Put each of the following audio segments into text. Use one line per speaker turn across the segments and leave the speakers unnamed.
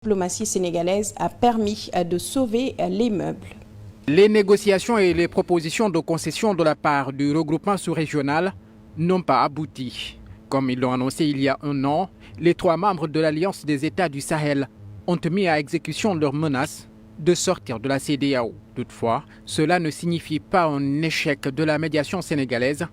La diplomatie sénégalaise a permis de sauver les meubles.
Les négociations et les propositions de concession de la part du regroupement sous-régional n'ont pas abouti. Comme ils l'ont annoncé il y a un an, les 3 membres de l'Alliance des États du Sahel ont mis à exécution leur menace de sortir de la CEDEAO. Toutefois, cela ne signifie pas un échec de la médiation sénégalaise,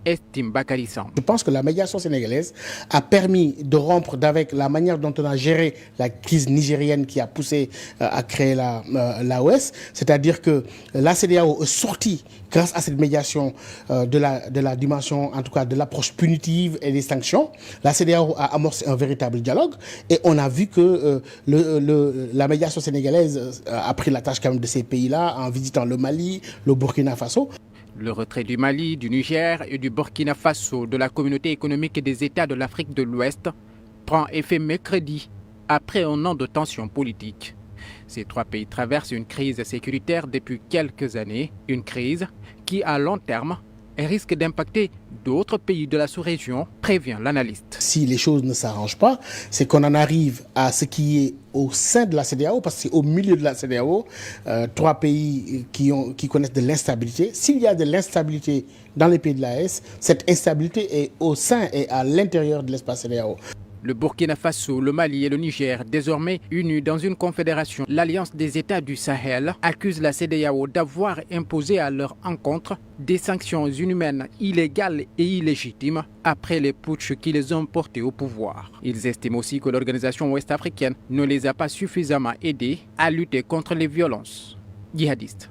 estime Bakary Samb.
Je pense que la médiation sénégalaise a permis de rompre avec la manière dont on a géré la crise nigérienne qui a poussé à créer l'AOS. C'est-à-dire que la CEDEAO est sortie, grâce à cette médiation, de la dimension, en tout cas de l'approche punitive et des sanctions. La CEDEAO a amorcé un véritable dialogue et on a vu que la médiation sénégalaise a pris la tâche quand même de ces pays-là en visitant le Mali, le Burkina Faso.
Le retrait du Mali, du Niger et du Burkina Faso de la communauté économique des États de l'Afrique de l'Ouest prend effet mercredi, après un an de tensions politiques. Ces 3 pays traversent une crise sécuritaire depuis quelques années, une crise qui, à long terme, risque d'impacter d'autres pays de la sous-région, prévient l'analyste.
Si les choses ne s'arrangent pas, c'est qu'on en arrive à ce qui est au sein de la CEDEAO, parce que c'est au milieu de la CEDEAO, 3 pays qui connaissent de l'instabilité. S'il y a de l'instabilité dans les pays de l'AES, cette instabilité est au sein et à l'intérieur de l'espace CEDEAO.
Le Burkina Faso, le Mali et le Niger, désormais unis dans une confédération, l'Alliance des États du Sahel, accuse la CEDEAO d'avoir imposé à leur encontre des sanctions inhumaines, illégales et illégitimes après les putschs qui les ont portés au pouvoir. Ils estiment aussi que l'organisation ouest-africaine ne les a pas suffisamment aidés à lutter contre les violences djihadistes.